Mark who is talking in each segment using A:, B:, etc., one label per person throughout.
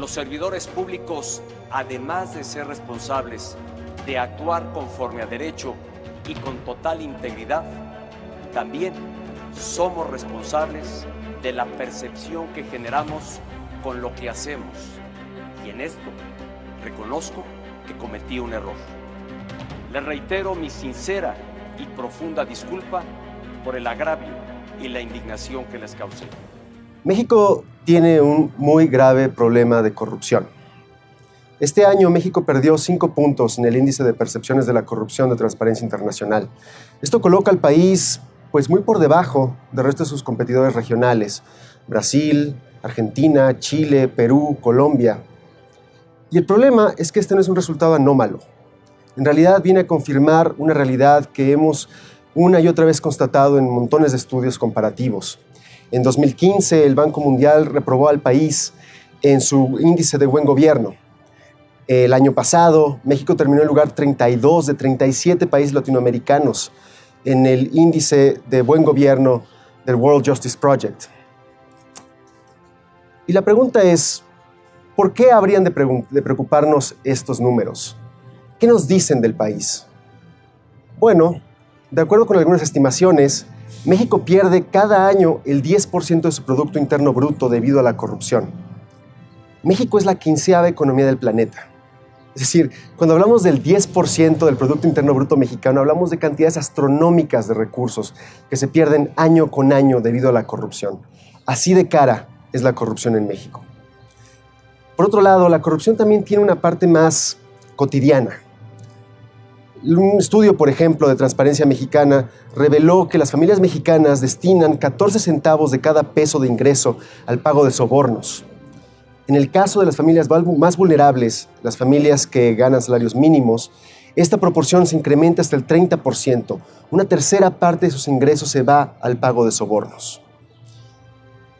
A: Los servidores públicos, además de ser responsables de actuar conforme a derecho y con total integridad, también somos responsables de la percepción que generamos con lo que hacemos. Y en esto reconozco que cometí un error. Les reitero mi sincera y profunda disculpa por el agravio y la indignación que les causé.
B: México tiene un muy grave problema de corrupción. Este año México perdió 5 puntos en el índice de percepciones de la corrupción de Transparencia Internacional. Esto coloca al país pues muy por debajo del resto de sus competidores regionales: Brasil, Argentina, Chile, Perú, Colombia. Y el problema es que este no es un resultado anómalo. En realidad viene a confirmar una realidad que hemos una y otra vez constatado en montones de estudios comparativos. En 2015, el Banco Mundial reprobó al país en su índice de buen gobierno. El año pasado, México terminó en lugar 32 de 37 países latinoamericanos en el índice de buen gobierno del World Justice Project. Y la pregunta es, ¿por qué habrían de preocuparnos estos números? ¿Qué nos dicen del país? Bueno, de acuerdo con algunas estimaciones, México pierde cada año el 10% de su Producto Interno Bruto debido a la corrupción. México es la 15ª economía del planeta. Es decir, cuando hablamos del 10% del Producto Interno Bruto mexicano, hablamos de cantidades astronómicas de recursos que se pierden año con año debido a la corrupción. Así de cara es la corrupción en México. Por otro lado, la corrupción también tiene una parte más cotidiana. Un estudio, por ejemplo, de Transparencia Mexicana reveló que las familias mexicanas destinan 14 centavos de cada peso de ingreso al pago de sobornos. En el caso de las familias más vulnerables, las familias que ganan salarios mínimos, esta proporción se incrementa hasta el 30%. Una tercera parte de sus ingresos se va al pago de sobornos.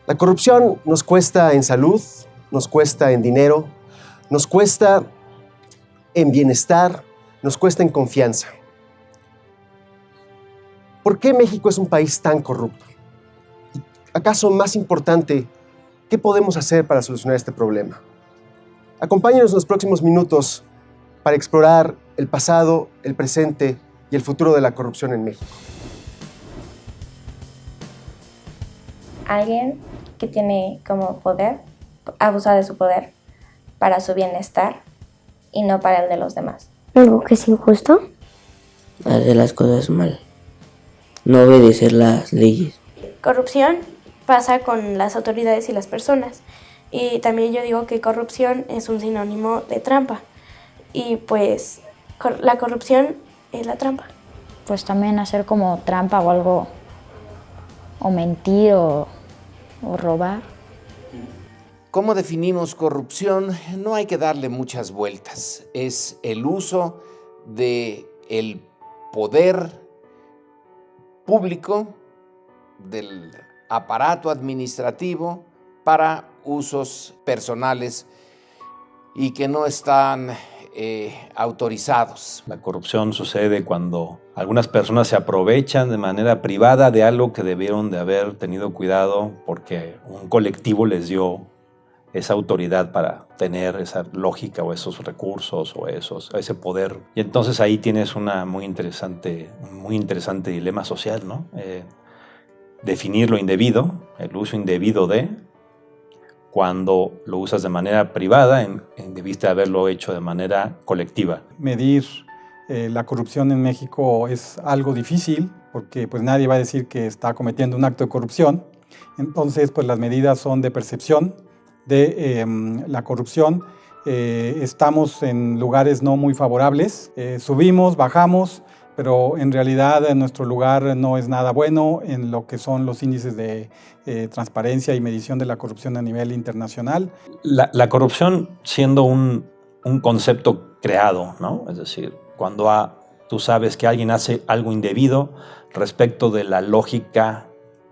B: La corrupción nos cuesta en salud, nos cuesta en dinero, nos cuesta en bienestar, nos cuesta en confianza. ¿Por qué México es un país tan corrupto? ¿Y acaso más importante, qué podemos hacer para solucionar este problema? Acompáñenos en los próximos minutos para explorar el pasado, el presente y el futuro de la corrupción en México.
C: Alguien que tiene como poder, abusa de su poder para su bienestar y no para el de los demás.
D: ¿Algo que es injusto?
E: Hacer las cosas mal, no obedecer las leyes.
F: Corrupción pasa con las autoridades y las personas. Y también yo digo que corrupción es un sinónimo de trampa. Y pues la corrupción es la trampa.
G: Pues también hacer como trampa o algo, o mentir o robar.
H: ¿Cómo definimos corrupción? No hay que darle muchas vueltas. Es el uso del poder público, del aparato administrativo para usos personales y que no están autorizados.
I: La corrupción sucede cuando algunas personas se aprovechan de manera privada de algo que debieron de haber tenido cuidado porque un colectivo les dio esa autoridad para tener esa lógica o esos recursos o ese poder. Y entonces ahí tienes un muy interesante dilema social, ¿no? Definir lo indebido, el uso indebido de, cuando lo usas de manera privada, debiste haberlo hecho de manera colectiva.
J: Medir la corrupción en México es algo difícil porque pues nadie va a decir que está cometiendo un acto de corrupción. Entonces pues las medidas son de percepción de la corrupción. Estamos en lugares no muy favorables, subimos, bajamos, pero en realidad nuestro lugar no es nada bueno en lo que son los índices de transparencia y medición de la corrupción a nivel internacional.
I: La corrupción siendo un concepto creado, ¿no? Es decir, cuando tú sabes que alguien hace algo indebido respecto de la lógica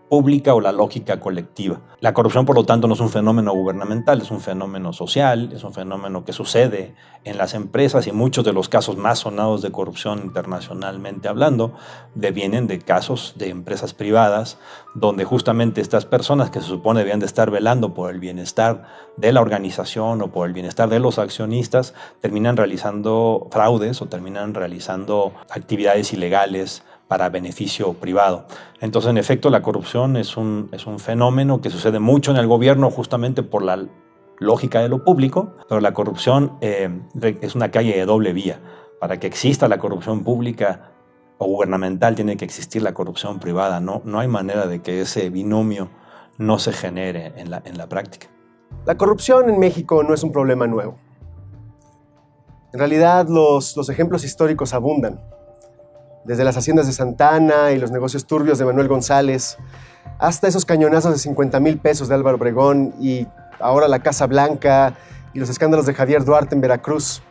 I: pública o la lógica colectiva. La corrupción, por lo tanto, no es un fenómeno gubernamental, es un fenómeno social, es un fenómeno que sucede en las empresas, y muchos de los casos más sonados de corrupción internacionalmente hablando devienen de casos de empresas privadas, donde justamente estas personas que se supone debían de estar velando por el bienestar de la organización o por el bienestar de los accionistas, terminan realizando fraudes o terminan realizando actividades ilegales para beneficio privado. Entonces, en efecto, la corrupción es un fenómeno que sucede mucho en el gobierno justamente por la lógica de lo público, pero la corrupción es una calle de doble vía. Para que exista la corrupción pública o gubernamental tiene que existir la corrupción privada. No hay manera de que ese binomio no se genere en la práctica.
B: La corrupción en México no es un problema nuevo. En realidad, los ejemplos históricos abundan. Desde las haciendas de Santa Anna y los negocios turbios de Manuel González, hasta esos cañonazos de 50,000 pesos de Álvaro Obregón, y ahora la Casa Blanca y los escándalos de Javier Duarte en Veracruz.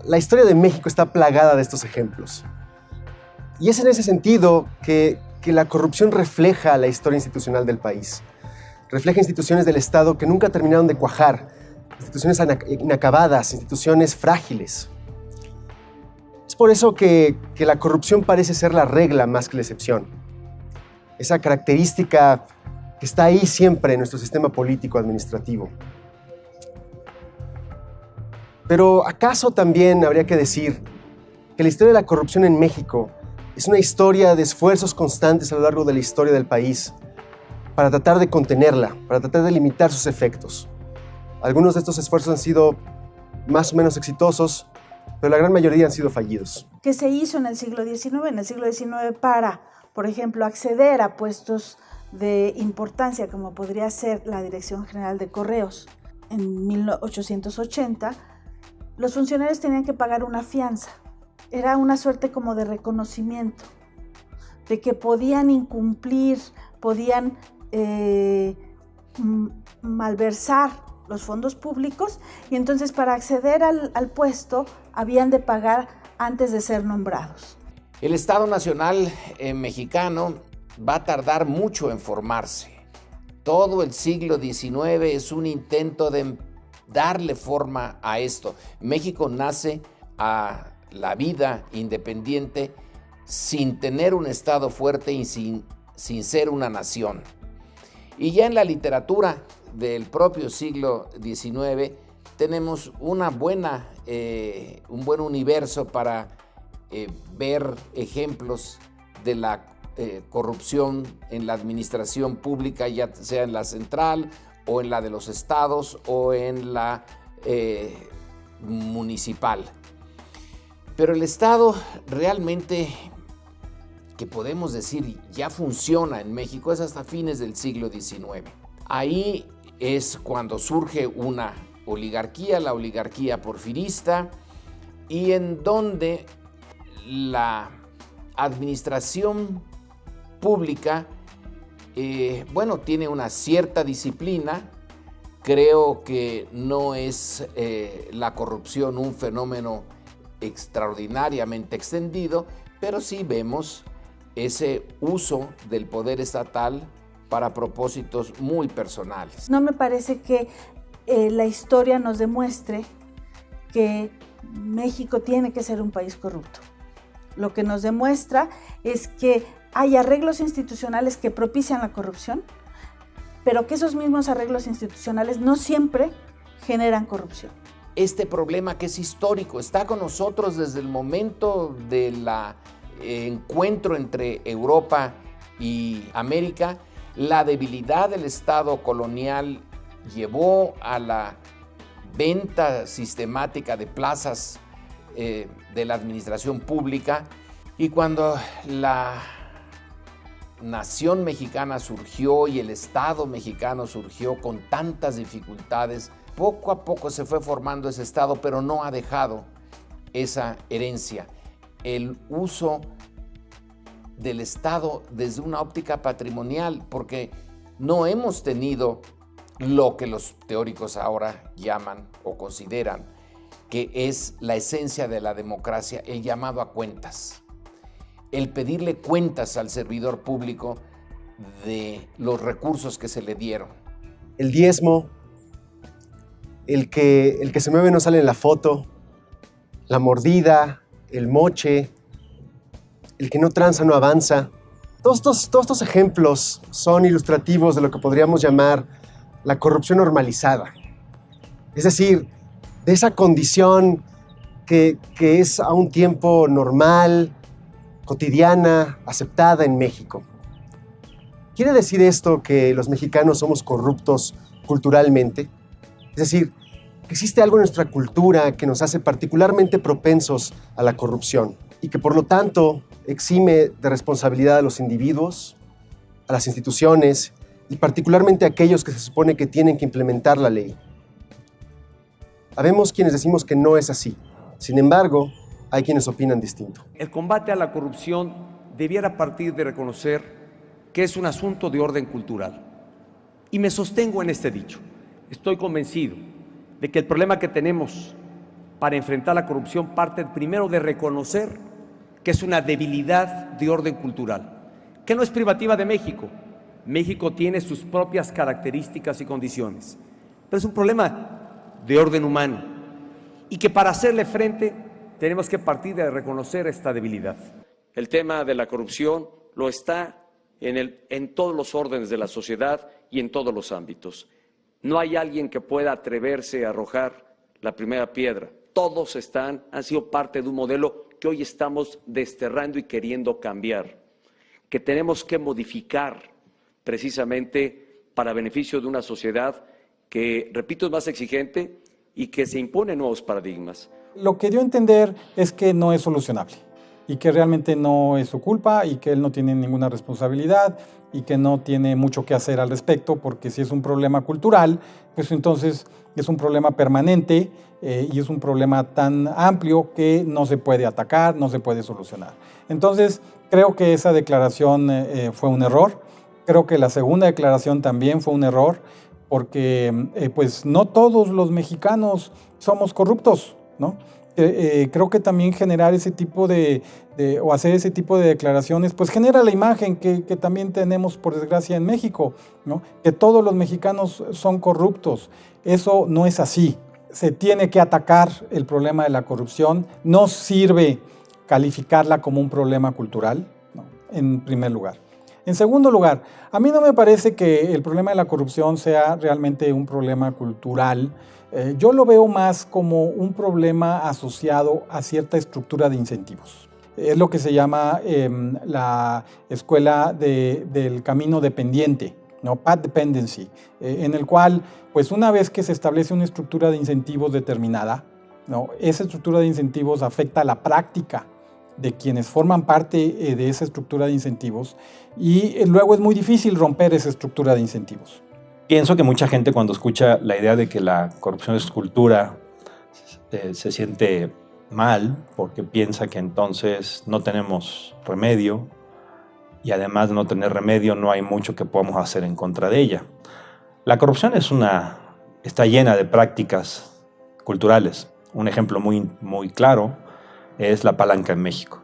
B: La historia de México está plagada de estos ejemplos. Y es en ese sentido que la corrupción refleja la historia institucional del país. Refleja instituciones del Estado que nunca terminaron de cuajar, instituciones inacabadas, instituciones frágiles. Es por eso que la corrupción parece ser la regla más que la excepción. Esa característica que está ahí siempre en nuestro sistema político administrativo. Pero ¿acaso también habría que decir que la historia de la corrupción en México es una historia de esfuerzos constantes a lo largo de la historia del país para tratar de contenerla, para tratar de limitar sus efectos? Algunos de estos esfuerzos han sido más o menos exitosos, pero la gran mayoría han sido fallidos.
D: ¿Qué se hizo en el siglo XIX? En el siglo XIX para, por ejemplo, acceder a puestos de importancia, como podría ser la Dirección General de Correos. En 1880, los funcionarios tenían que pagar una fianza. Era una suerte como de reconocimiento, de que podían incumplir, podían malversar los fondos públicos, y entonces para acceder al puesto habían de pagar antes de ser nombrados.
H: El Estado Nacional mexicano va a tardar mucho en formarse. Todo el siglo XIX es un intento de darle forma a esto. México nace a la vida independiente sin tener un Estado fuerte y sin ser una nación. Y ya en la literatura del propio siglo XIX tenemos un buen universo para ver ejemplos de la corrupción en la administración pública, ya sea en la central o en la de los estados o en la municipal. Pero el Estado realmente, que podemos decir ya funciona en México, es hasta fines del siglo XIX. Ahí es cuando surge una oligarquía, la oligarquía porfirista, y en donde la administración pública, tiene una cierta disciplina. Creo que no es la corrupción un fenómeno extraordinariamente extendido, pero sí vemos ese uso del poder estatal para propósitos muy personales.
D: No me parece que la historia nos demuestre que México tiene que ser un país corrupto. Lo que nos demuestra es que hay arreglos institucionales que propician la corrupción, pero que esos mismos arreglos institucionales no siempre generan corrupción.
H: Este problema, que es histórico, está con nosotros desde el momento del encuentro entre Europa y América. La debilidad del Estado colonial llevó a la venta sistemática de plazas de la administración pública, y cuando la nación mexicana surgió y el Estado mexicano surgió con tantas dificultades, poco a poco se fue formando ese Estado, pero no ha dejado esa herencia, el uso del Estado desde una óptica patrimonial, porque no hemos tenido lo que los teóricos ahora llaman o consideran que es la esencia de la democracia, el llamado a cuentas. el pedirle cuentas al servidor público de los recursos que se le dieron.
B: El diezmo, el que se mueve no sale en la foto, la mordida, el moche, el que no tranza no avanza. Todos estos ejemplos son ilustrativos de lo que podríamos llamar la corrupción normalizada. Es decir, de esa condición que es a un tiempo normal, cotidiana, aceptada en México. ¿Quiere decir esto que los mexicanos somos corruptos culturalmente? Es decir, que existe algo en nuestra cultura que nos hace particularmente propensos a la corrupción y que por lo tanto exime de responsabilidad a los individuos, a las instituciones y particularmente a aquellos que se supone que tienen que implementar la ley. Habemos quienes decimos que no es así. Sin embargo, hay quienes opinan distinto.
A: El combate a la corrupción debiera partir de reconocer que es un asunto de orden cultural. Y me sostengo en este dicho. Estoy convencido de que el problema que tenemos para enfrentar la corrupción parte primero de reconocer que es una debilidad de orden cultural, que no es privativa de México. México tiene sus propias características y condiciones, pero es un problema de orden humano y que para hacerle frente tenemos que partir de reconocer esta debilidad. El tema de la corrupción lo está en todos los órdenes de la sociedad y en todos los ámbitos. No hay alguien que pueda atreverse a arrojar la primera piedra. Todos han sido parte de un modelo que hoy estamos desterrando y queriendo cambiar, que tenemos que modificar precisamente para beneficio de una sociedad que, repito, es más exigente y que se impone nuevos paradigmas.
J: Lo que dio a entender es que no es solucionable y que realmente no es su culpa y que él no tiene ninguna responsabilidad y que no tiene mucho que hacer al respecto, porque si es un problema cultural, pues entonces es un problema permanente y es un problema tan amplio que no se puede atacar, no se puede solucionar. Entonces, creo que esa declaración fue un error. Creo que la segunda declaración también fue un error, porque pues no todos los mexicanos somos corruptos, ¿no? Creo que también generar ese tipo o hacer ese tipo de declaraciones, pues genera la imagen que también tenemos, por desgracia, en México, ¿no? Que todos los mexicanos son corruptos. Eso no es así. Se tiene que atacar el problema de la corrupción. No sirve calificarla como un problema cultural, ¿no? En primer lugar. En segundo lugar, a mí no me parece que el problema de la corrupción sea realmente un problema cultural. Yo lo veo más como un problema asociado a cierta estructura de incentivos. Es lo que se llama la escuela del camino dependiente, ¿no? Path Dependency, en el cual, pues una vez que se establece una estructura de incentivos determinada, ¿no? Esa estructura de incentivos afecta a la práctica de quienes forman parte de esa estructura de incentivos y luego es muy difícil romper esa estructura de incentivos.
I: Pienso que mucha gente cuando escucha la idea de que la corrupción es cultura se siente mal porque piensa que entonces no tenemos remedio y además de no tener remedio no hay mucho que podamos hacer en contra de ella. La corrupción está llena de prácticas culturales. Un ejemplo muy claro es la palanca en México.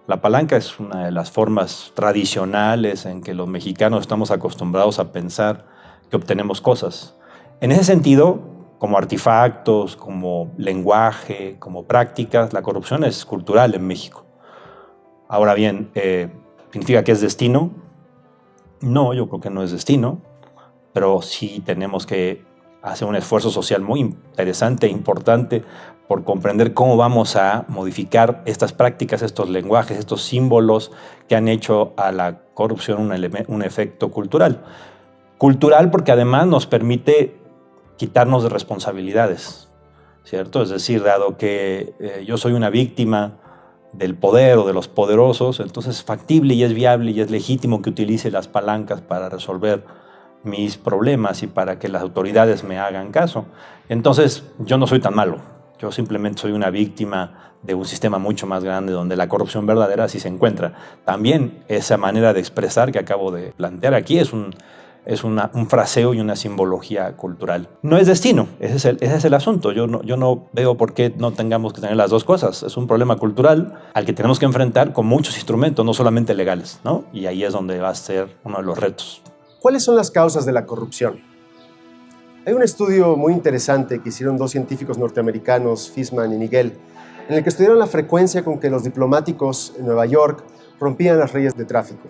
I: La palanca es una de las formas tradicionales en que los mexicanos estamos acostumbrados a pensar que obtenemos cosas. En ese sentido, como artefactos, como lenguaje, como prácticas, la corrupción es cultural en México. Ahora bien, ¿significa que es destino? No, yo creo que no es destino, pero sí tenemos que hacer un esfuerzo social muy interesante e importante por comprender cómo vamos a modificar estas prácticas, estos lenguajes, estos símbolos que han hecho a la corrupción un efecto cultural. Cultural porque además nos permite quitarnos de responsabilidades, ¿cierto? Es decir, dado que yo soy una víctima del poder o de los poderosos, entonces es factible y es viable y es legítimo que utilice las palancas para resolver mis problemas y para que las autoridades me hagan caso. Entonces, yo no soy tan malo. Yo simplemente soy una víctima de un sistema mucho más grande donde la corrupción verdadera sí se encuentra. También esa manera de expresar que acabo de plantear aquí es es un fraseo y una simbología cultural. No es destino, ese es el asunto. Yo no veo por qué no tengamos que tener las dos cosas. Es un problema cultural al que tenemos que enfrentar con muchos instrumentos, no solamente legales, ¿no? Y ahí es donde va a ser uno de los retos.
B: ¿Cuáles son las causas de la corrupción? Hay un estudio muy interesante que hicieron 2 científicos norteamericanos, Fishman y Miguel, en el que estudiaron la frecuencia con que los diplomáticos en Nueva York rompían las leyes de tráfico.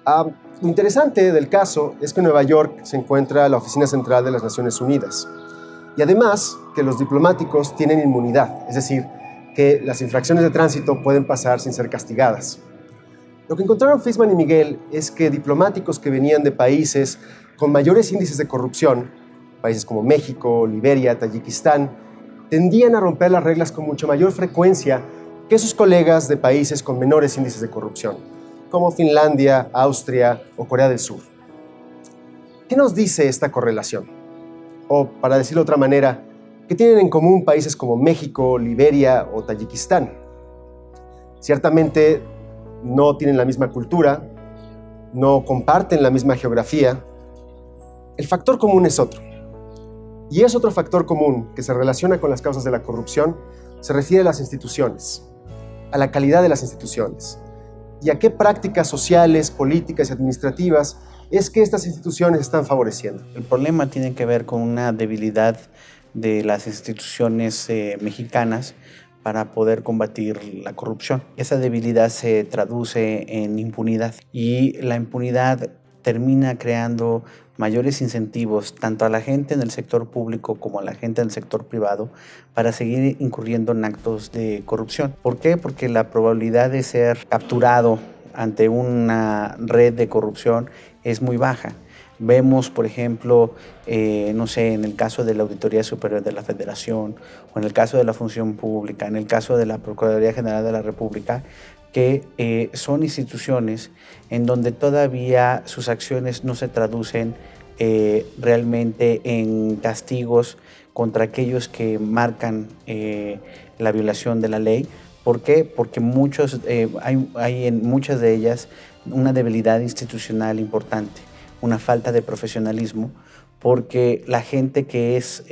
B: Lo interesante del caso es que en Nueva York se encuentra la Oficina Central de las Naciones Unidas y además que los diplomáticos tienen inmunidad, es decir, que las infracciones de tránsito pueden pasar sin ser castigadas. Lo que encontraron Fishman y Miguel es que diplomáticos que venían de países con mayores índices de corrupción, países como México, Liberia, Tayikistán, tendían a romper las reglas con mucha mayor frecuencia que sus colegas de países con menores índices de corrupción, como Finlandia, Austria o Corea del Sur. ¿Qué nos dice esta correlación? O, para decirlo de otra manera, ¿qué tienen en común países como México, Liberia o Tayikistán? Ciertamente no tienen la misma cultura, no comparten la misma geografía. El factor común es otro. Y es otro factor común que se relaciona con las causas de la corrupción, se refiere a las instituciones, a la calidad de las instituciones y a qué prácticas sociales, políticas y administrativas es que estas instituciones están favoreciendo.
K: El problema tiene que ver con una debilidad de las instituciones mexicanas para poder combatir la corrupción. Esa debilidad se traduce en impunidad y la impunidad termina creando mayores incentivos tanto a la gente en el sector público como a la gente en el sector privado para seguir incurriendo en actos de corrupción. ¿Por qué? Porque la probabilidad de ser capturado ante una red de corrupción es muy baja. Vemos, por ejemplo, no sé, en el caso de la Auditoría Superior de la Federación o en el caso de la Función Pública, en el caso de la Procuraduría General de la República, que son instituciones en donde todavía sus acciones no se traducen realmente en castigos contra aquellos que marcan la violación de la ley. ¿Por qué? Porque hay en muchas de ellas una debilidad institucional importante, una falta de profesionalismo, porque la gente que es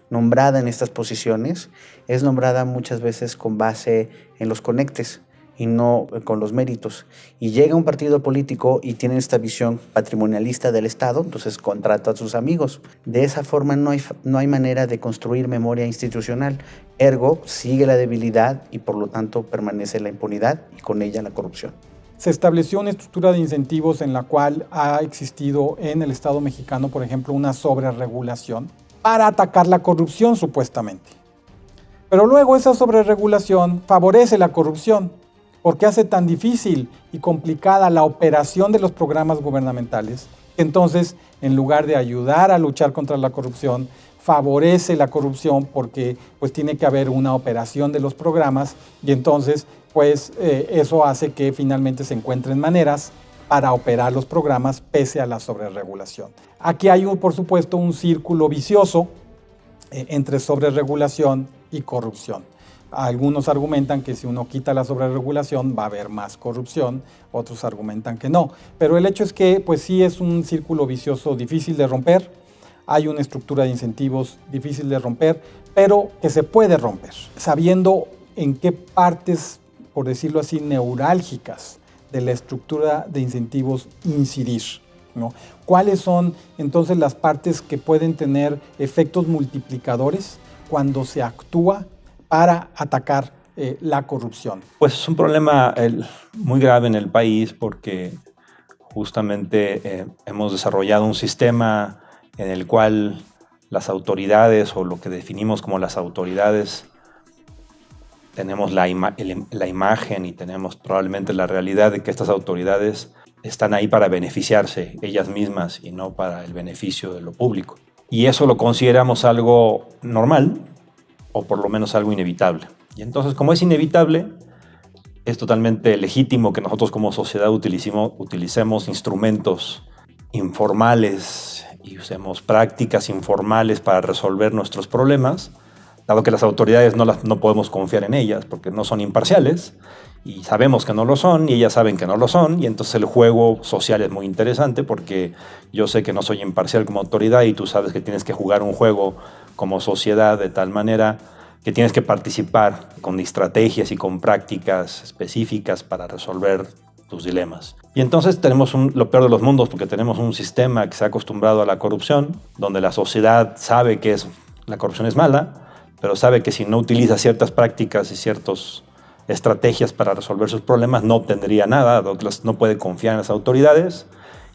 K: nombrada en estas posiciones es nombrada muchas veces con base en los conectes y no con los méritos. Y llega un partido político y tiene esta visión patrimonialista del Estado, entonces contrata a sus amigos. De esa forma no hay manera de construir memoria institucional. Ergo, sigue la debilidad y por lo tanto permanece la impunidad y con ella la corrupción.
J: Se estableció una estructura de incentivos en la cual ha existido en el Estado mexicano, por ejemplo, una sobreregulación para atacar la corrupción supuestamente. Pero luego esa sobreregulación favorece la corrupción porque hace tan difícil y complicada la operación de los programas gubernamentales. Entonces, en lugar de ayudar a luchar contra la corrupción, favorece la corrupción porque pues, tiene que haber una operación de los programas y entonces pues, eso hace que finalmente se encuentren maneras para operar los programas pese a la sobreregulación. Aquí hay, por supuesto, un círculo vicioso entre sobreregulación y corrupción. Algunos argumentan que si uno quita la sobreregulación va a haber más corrupción, otros argumentan que no. Pero el hecho es que pues sí es un círculo vicioso difícil de romper, hay una estructura de incentivos difícil de romper, pero que se puede romper, sabiendo en qué partes, por decirlo así, neurálgicas de la estructura de incentivos incidir, ¿no? ¿Cuáles son entonces las partes que pueden tener efectos multiplicadores cuando se actúa para atacar la corrupción?
I: Pues es un problema muy grave en el país porque justamente hemos desarrollado un sistema en el cual las autoridades o lo que definimos como las autoridades tenemos la imagen y tenemos probablemente la realidad de que estas autoridades están ahí para beneficiarse ellas mismas y no para el beneficio de lo público. Y eso lo consideramos algo normal, o por lo menos algo inevitable. Y entonces, como es inevitable, es totalmente legítimo que nosotros como sociedad utilicemos instrumentos informales y usemos prácticas informales para resolver nuestros problemas, dado que las autoridades no podemos confiar en ellas porque no son imparciales y sabemos que no lo son y ellas saben que no lo son, y entonces el juego social es muy interesante porque yo sé que no soy imparcial como autoridad y tú sabes que tienes que jugar un juego como sociedad de tal manera que tienes que participar con estrategias y con prácticas específicas para resolver tus dilemas. Y entonces tenemos lo peor de los mundos, porque tenemos un sistema que se ha acostumbrado a la corrupción, donde la sociedad sabe que la corrupción es mala, pero sabe que si no utiliza ciertas prácticas y ciertas estrategias para resolver sus problemas, no obtendría nada, no puede confiar en las autoridades,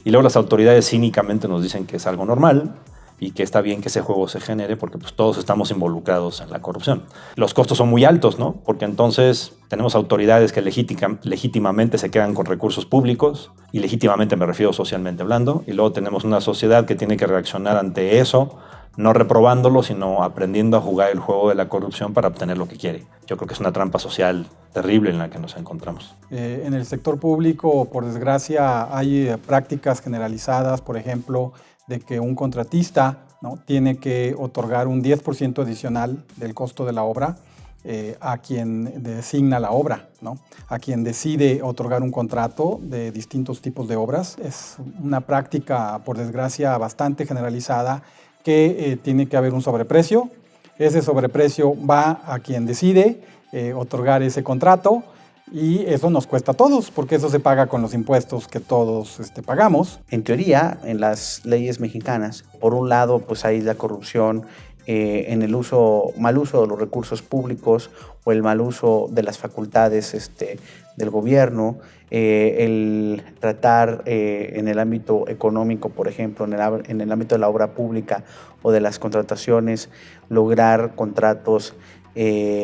I: y luego las autoridades cínicamente nos dicen que es algo normal, y que está bien que ese juego se genere porque pues, todos estamos involucrados en la corrupción. Los costos son muy altos, ¿no? Porque entonces tenemos autoridades que legítimamente se quedan con recursos públicos, y legítimamente me refiero socialmente hablando, y luego tenemos una sociedad que tiene que reaccionar ante eso, no reprobándolo, sino aprendiendo a jugar el juego de la corrupción para obtener lo que quiere. Yo creo que es una trampa social terrible en la que nos encontramos.
J: En el sector público, por desgracia, hay prácticas generalizadas, por ejemplo, de que un contratista, ¿no?, tiene que otorgar un 10% adicional del costo de la obra a quien designa la obra, ¿no?, a quien decide otorgar un contrato de distintos tipos de obras. Es una práctica, por desgracia, bastante generalizada, que tiene que haber un sobreprecio. Ese sobreprecio va a quien decide otorgar ese contrato, y eso nos cuesta a todos, porque eso se paga con los impuestos que todos pagamos.
K: En teoría, en las leyes mexicanas, por un lado, pues hay la corrupción en el mal uso de los recursos públicos o el mal uso de las facultades del gobierno, el tratar en el ámbito económico, por ejemplo, en el ámbito de la obra pública o de las contrataciones, lograr contratos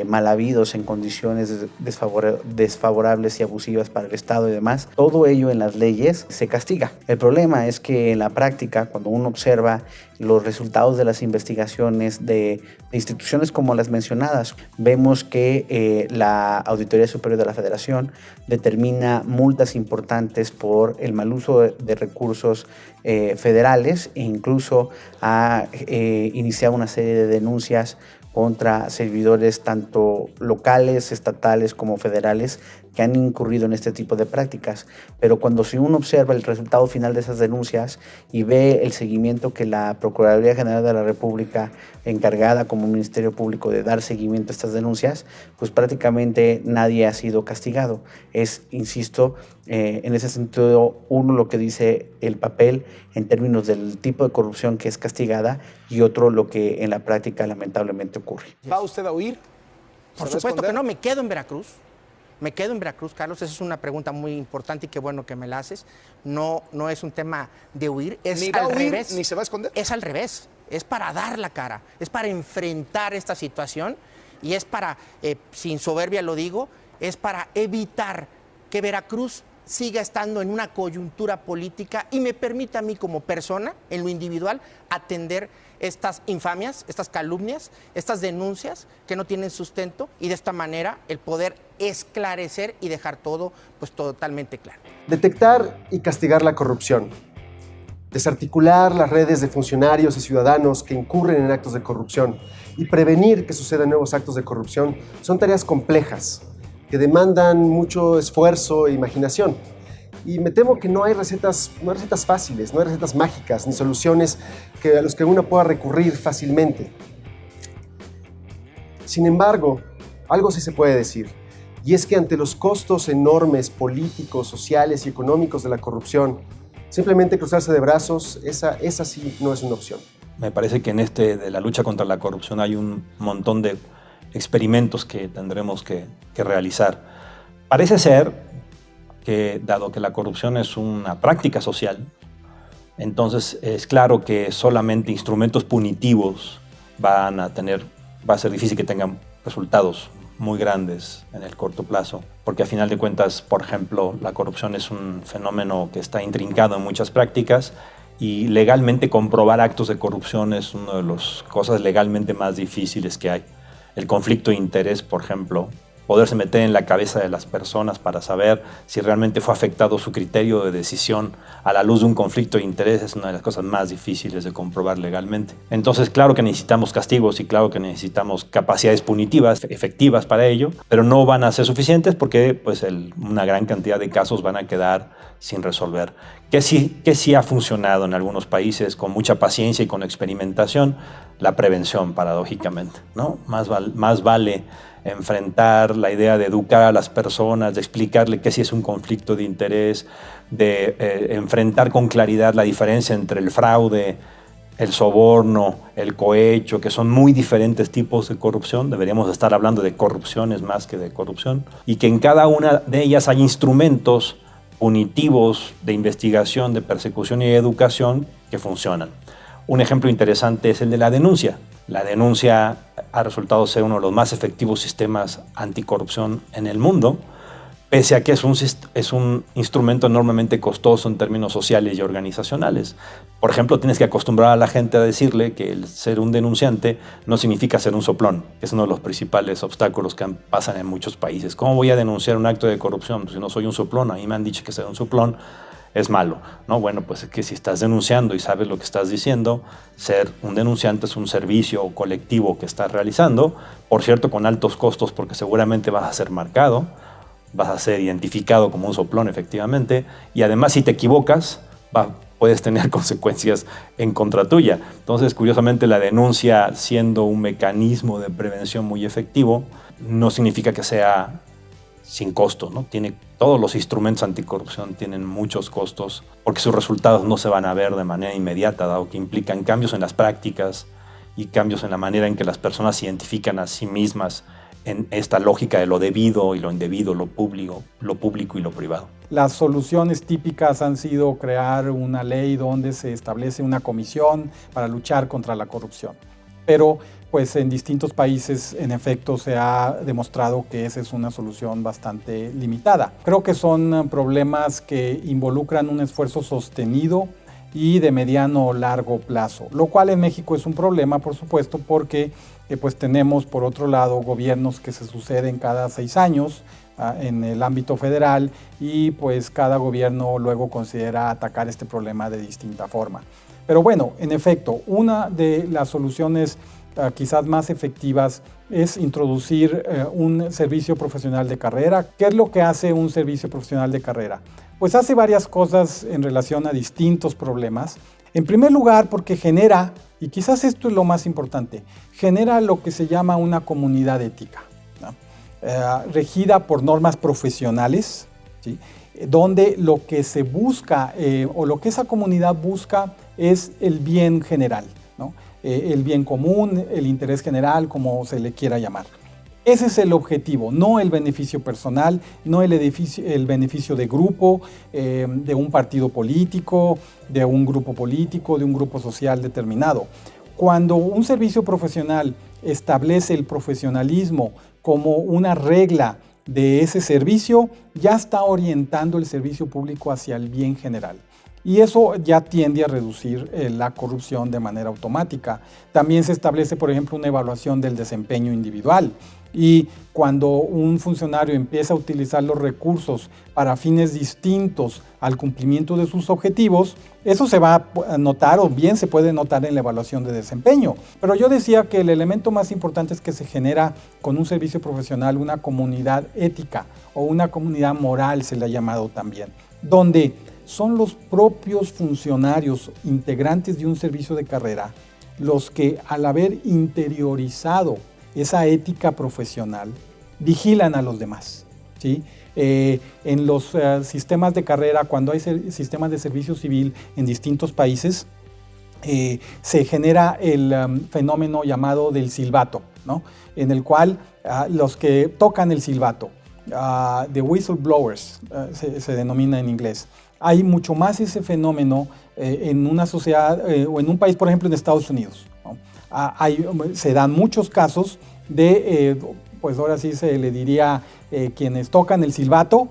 K: mal habidos en condiciones desfavorables y abusivas para el Estado y demás. Todo ello en las leyes se castiga. El problema es que en la práctica, cuando uno observa los resultados de las investigaciones de instituciones como las mencionadas, vemos que la Auditoría Superior de la Federación determina multas importantes por el mal uso de recursos federales, e incluso ha iniciado una serie de denuncias contra servidores tanto locales, estatales como federales que han incurrido en este tipo de prácticas. Pero si uno observa el resultado final de esas denuncias y ve el seguimiento que la Procuraduría General de la República, encargada como Ministerio Público de dar seguimiento a estas denuncias, pues prácticamente nadie ha sido castigado. Es, insisto, en ese sentido, uno lo que dice el papel en términos del tipo de corrupción que es castigada, y otro lo que en la práctica lamentablemente ocurre.
L: ¿Va usted a huir?
M: Por supuesto que no, me quedo en Veracruz. Me quedo en Veracruz, Carlos. Esa es una pregunta muy importante y qué bueno que me la haces. No es un tema de huir, es
L: ni va
M: al
L: a huir,
M: revés.
L: Ni se va a esconder.
M: Es al revés. Es para dar la cara, es para enfrentar esta situación, y es para, sin soberbia lo digo, es para evitar que Veracruz siga estando en una coyuntura política y me permita a mí como persona, en lo individual, atender estas infamias, estas calumnias, estas denuncias que no tienen sustento, y de esta manera el poder esclarecer y dejar todo pues totalmente claro.
B: Detectar y castigar la corrupción. Desarticular las redes de funcionarios y ciudadanos que incurren en actos de corrupción y prevenir que sucedan nuevos actos de corrupción son tareas complejas que demandan mucho esfuerzo e imaginación. Y me temo que no hay recetas fáciles, no hay recetas mágicas ni soluciones a las que uno pueda recurrir fácilmente. Sin embargo, algo sí se puede decir, y es que ante los costos enormes políticos, sociales y económicos de la corrupción, simplemente cruzarse de brazos, esa sí no es una opción.
I: Me parece que en de la lucha contra la corrupción hay un montón de experimentos que tendremos que realizar. Parece ser que, dado que la corrupción es una práctica social, entonces es claro que solamente instrumentos punitivos va a ser difícil que tengan resultados muy grandes en el corto plazo, porque a final de cuentas, por ejemplo, la corrupción es un fenómeno que está intrincado en muchas prácticas, y legalmente comprobar actos de corrupción es una de las cosas legalmente más difíciles que hay. El conflicto de interés, por ejemplo, poderse meter en la cabeza de las personas para saber si realmente fue afectado su criterio de decisión a la luz de un conflicto de interés es una de las cosas más difíciles de comprobar legalmente. Entonces, claro que necesitamos castigos y claro que necesitamos capacidades punitivas efectivas para ello, pero no van a ser suficientes porque pues, una gran cantidad de casos van a quedar sin resolver. Que sí ha funcionado en algunos países con mucha paciencia y con experimentación, la prevención, paradójicamente, ¿no? Más vale enfrentar la idea de educar a las personas, de explicarle que sí es un conflicto de interés, de enfrentar con claridad la diferencia entre el fraude, el soborno, el cohecho, que son muy diferentes tipos de corrupción. Deberíamos estar hablando de corrupciones más que de corrupción, y que en cada una de ellas hay instrumentos punitivos de investigación, de persecución y de educación que funcionan. Un ejemplo interesante es el de la denuncia. La denuncia ha resultado ser uno de los más efectivos sistemas anticorrupción en el mundo, pese a que es un instrumento enormemente costoso en términos sociales y organizacionales. Por ejemplo, tienes que acostumbrar a la gente a decirle que el ser un denunciante no significa ser un soplón, que es uno de los principales obstáculos que pasan en muchos países. ¿Cómo voy a denunciar un acto de corrupción? Pues si no soy un soplón, a mí me han dicho que ser un soplón es malo, ¿no? Bueno, pues es que si estás denunciando y sabes lo que estás diciendo, ser un denunciante es un servicio colectivo que estás realizando, por cierto, con altos costos, porque seguramente vas a ser marcado, vas a ser identificado como un soplón, efectivamente, y además si te equivocas, puedes tener consecuencias en contra tuya. Entonces, curiosamente, la denuncia, siendo un mecanismo de prevención muy efectivo, no significa que sea sin costo, ¿no? Todos los instrumentos anticorrupción tienen muchos costos porque sus resultados no se van a ver de manera inmediata, dado que implican cambios en las prácticas y cambios en la manera en que las personas se identifican a sí mismas en esta lógica de lo debido y lo indebido, lo público y lo privado.
J: Las soluciones típicas han sido crear una ley donde se establece una comisión para luchar contra la corrupción. Pero pues en distintos países, en efecto, se ha demostrado que esa es una solución bastante limitada. Creo que son problemas que involucran un esfuerzo sostenido y de mediano o largo plazo, lo cual en México es un problema, por supuesto, porque pues tenemos, por otro lado, gobiernos que se suceden cada 6 años en el ámbito federal y pues cada gobierno luego considera atacar este problema de distinta forma. Pero bueno, en efecto, una de las soluciones quizás más efectivas es introducir un servicio profesional de carrera. ¿Qué es lo que hace un servicio profesional de carrera? Pues hace varias cosas en relación a distintos problemas. En primer lugar, porque genera, y quizás esto es lo más importante, genera lo que se llama una comunidad ética, ¿no? Regida por normas profesionales, ¿sí? Donde lo que se busca o lo que esa comunidad busca es el bien general, ¿no? El bien común, el interés general, como se le quiera llamar. Ese es el objetivo, no el beneficio personal, no el beneficio de grupo, de un partido político, de un grupo político, de un grupo social determinado. Cuando un servicio profesional establece el profesionalismo como una regla de ese servicio, ya está orientando el servicio público hacia el bien general. Y eso ya tiende a reducir la corrupción de manera automática. También se establece, por ejemplo, una evaluación del desempeño individual. Y cuando un funcionario empieza a utilizar los recursos para fines distintos al cumplimiento de sus objetivos, eso se va a notar o bien se puede notar en la evaluación de desempeño. Pero yo decía que el elemento más importante es que se genera con un servicio profesional una comunidad ética o una comunidad moral, se le ha llamado también, donde son los propios funcionarios integrantes de un servicio de carrera los que, al haber interiorizado esa ética profesional, vigilan a los demás, ¿sí? En los sistemas de carrera, cuando hay sistemas de servicio civil en distintos países, se genera el fenómeno llamado del silbato, ¿no? En el cual los que tocan el silbato, the whistleblowers, se denomina en inglés. Hay mucho más ese fenómeno en una sociedad o en un país, por ejemplo, en Estados Unidos, ¿no? Se dan muchos casos de, pues ahora sí se le diría, quienes tocan el silbato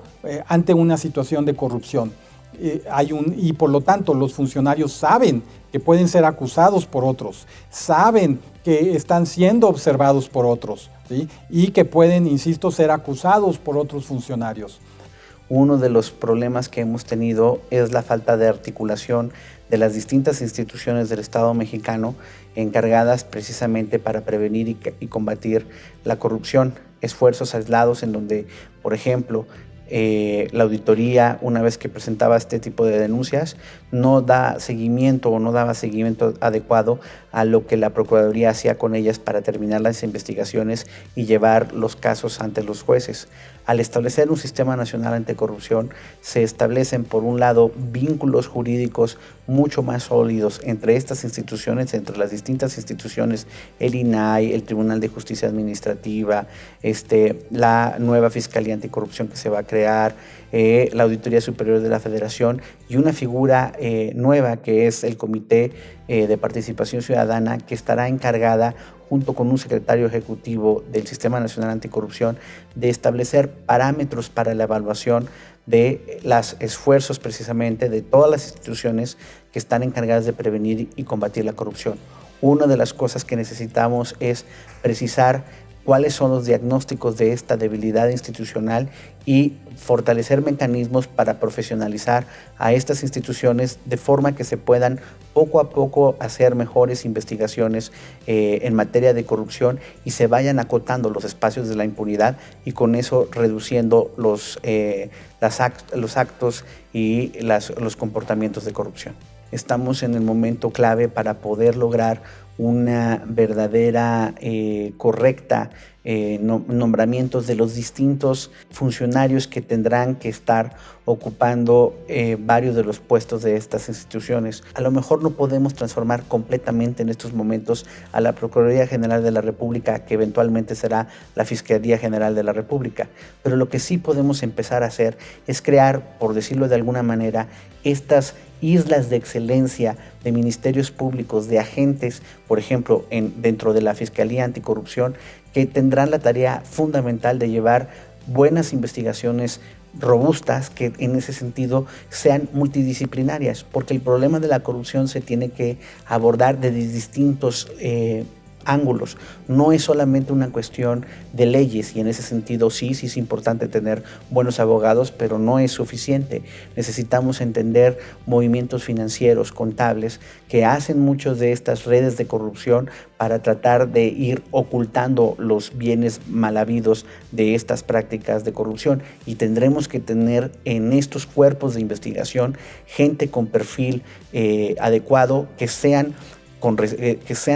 J: ante una situación de corrupción. y por lo tanto los funcionarios saben que pueden ser acusados por otros, saben que están siendo observados por otros, ¿sí? Y que pueden, insisto, ser acusados por otros funcionarios.
K: Uno de los problemas que hemos tenido es la falta de articulación de las distintas instituciones del Estado mexicano encargadas precisamente para prevenir y combatir la corrupción. Esfuerzos aislados en donde, por ejemplo, la auditoría, una vez que presentaba este tipo de denuncias, no da seguimiento o no daba seguimiento adecuado a lo que la Procuraduría hacía con ellas para terminar las investigaciones y llevar los casos ante los jueces. Al establecer un sistema nacional anticorrupción, se establecen, por un lado, vínculos jurídicos mucho más sólidos entre estas instituciones, entre las distintas instituciones, el INAI, el Tribunal de Justicia Administrativa, la nueva Fiscalía Anticorrupción que se va a crear, la Auditoría Superior de la Federación y una figura nueva que es el Comité de Participación Ciudadana, que estará encargada junto con un secretario ejecutivo del Sistema Nacional Anticorrupción, de establecer parámetros para la evaluación de los esfuerzos precisamente de todas las instituciones que están encargadas de prevenir y combatir la corrupción. Una de las cosas que necesitamos es precisar cuáles son los diagnósticos de esta debilidad institucional y fortalecer mecanismos para profesionalizar a estas instituciones de forma que se puedan poco a poco hacer mejores investigaciones en materia de corrupción y se vayan acotando los espacios de la impunidad y con eso reduciendo los actos y los comportamientos de corrupción. Estamos en el momento clave para poder lograr una verdadera, correcta nombramientos de los distintos funcionarios que tendrán que estar ocupando varios de los puestos de estas instituciones. A lo mejor no podemos transformar completamente en estos momentos a la Procuraduría General de la República, que eventualmente será la Fiscalía General de la República, pero lo que sí podemos empezar a hacer es crear, por decirlo de alguna manera, estas islas de excelencia de ministerios públicos, de agentes, por ejemplo, dentro de la Fiscalía Anticorrupción, que tendrán la tarea fundamental de llevar buenas investigaciones robustas que en ese sentido sean multidisciplinarias, porque el problema de la corrupción se tiene que abordar desde distintos ángulos. No es solamente una cuestión de leyes y en ese sentido sí es importante tener buenos abogados, pero no es suficiente. Necesitamos entender movimientos financieros, contables, que hacen muchas de estas redes de corrupción para tratar de ir ocultando los bienes mal habidos de estas prácticas de corrupción, y tendremos que tener en estos cuerpos de investigación gente con perfil adecuado, que sean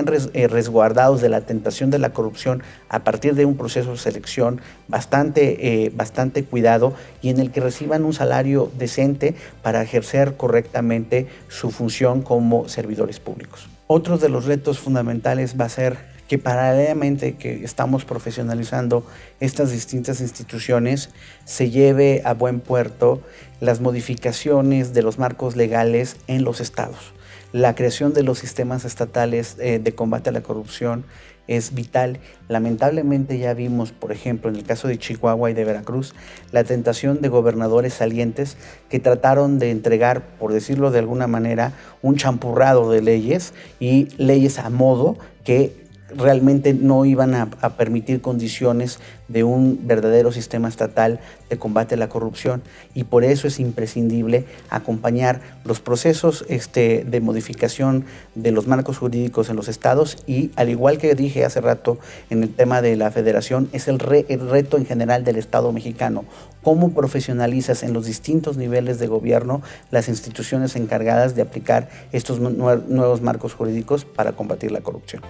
K: resguardados de la tentación de la corrupción a partir de un proceso de selección bastante cuidado y en el que reciban un salario decente para ejercer correctamente su función como servidores públicos. Otro de los retos fundamentales va a ser que paralelamente que estamos profesionalizando estas distintas instituciones, se lleve a buen puerto las modificaciones de los marcos legales en los estados. La creación de los sistemas estatales de combate a la corrupción es vital. Lamentablemente ya vimos, por ejemplo, en el caso de Chihuahua y de Veracruz, la tentación de gobernadores salientes que trataron de entregar, por decirlo de alguna manera, un champurrado de leyes y leyes a modo que realmente no iban a permitir condiciones de un verdadero sistema estatal de combate a la corrupción, y por eso es imprescindible acompañar los procesos de modificación de los marcos jurídicos en los estados y, al igual que dije hace rato en el tema de la federación, es el reto en general del Estado mexicano. ¿Cómo profesionalizas en los distintos niveles de gobierno las instituciones encargadas de aplicar estos nuevos marcos jurídicos para combatir la corrupción?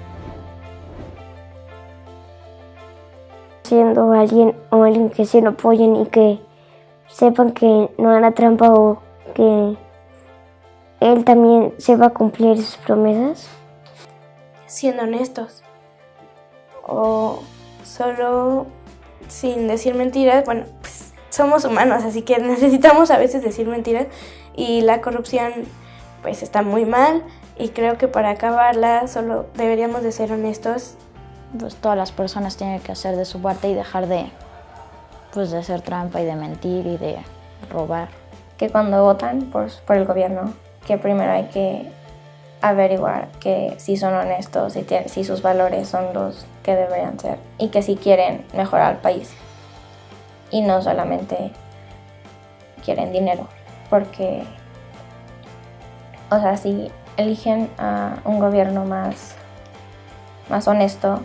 L: Siendo alguien que se lo apoyen y que sepan que no hará trampa o que él también sepa cumplir sus promesas.
F: Siendo honestos o solo sin decir mentiras. Bueno, pues somos humanos, así que necesitamos a veces decir mentiras y la corrupción pues está muy mal y creo que para acabarla solo deberíamos de ser honestos.
G: Pues todas las personas tienen que hacer de su parte y dejar de hacer trampa y de mentir y de robar.
C: que cuando votan por el gobierno, que primero hay que averiguar que si son honestos, si sus valores son los que deberían ser y que si quieren mejorar al país y no solamente quieren dinero, porque, o sea, si eligen a un gobierno más honesto,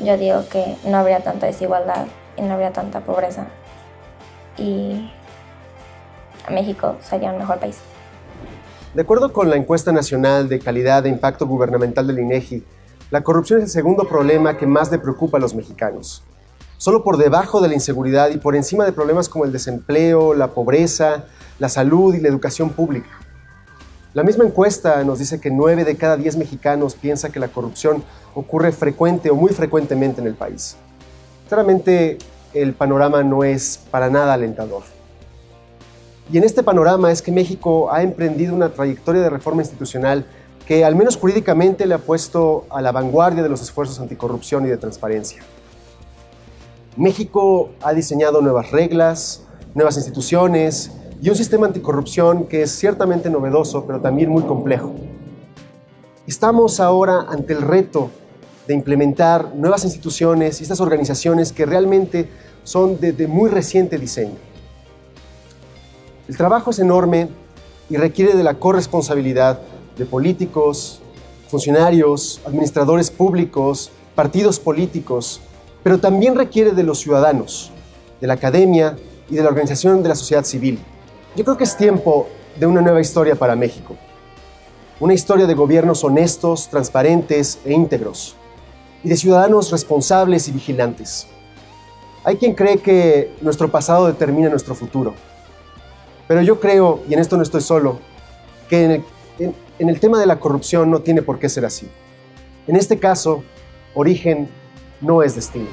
C: yo digo que no habría tanta desigualdad y no habría tanta pobreza y México sería un mejor país.
B: De acuerdo con la encuesta nacional de calidad e impacto gubernamental del INEGI, la corrupción es el segundo problema que más le preocupa a los mexicanos. Solo por debajo de la inseguridad y por encima de problemas como el desempleo, la pobreza, la salud y la educación pública. La misma encuesta nos dice que 9 de cada 10 mexicanos piensa que la corrupción ocurre frecuente o muy frecuentemente en el país. Claramente, el panorama no es para nada alentador. Y en este panorama es que México ha emprendido una trayectoria de reforma institucional que, al menos jurídicamente, le ha puesto a la vanguardia de los esfuerzos anticorrupción y de transparencia. México ha diseñado nuevas reglas, nuevas instituciones y un sistema anticorrupción que es ciertamente novedoso, pero también muy complejo. Estamos ahora ante el reto de implementar nuevas instituciones y estas organizaciones que realmente son de muy reciente diseño. El trabajo es enorme y requiere de la corresponsabilidad de políticos, funcionarios, administradores públicos, partidos políticos, pero también requiere de los ciudadanos, de la academia y de la organización de la sociedad civil. Yo creo que es tiempo de una nueva historia para México. Una historia de gobiernos honestos, transparentes e íntegros, y de ciudadanos responsables y vigilantes. Hay quien cree que nuestro pasado determina nuestro futuro. Pero yo creo, y en esto no estoy solo, que en el tema de la corrupción no tiene por qué ser así. En este caso, origen no es destino.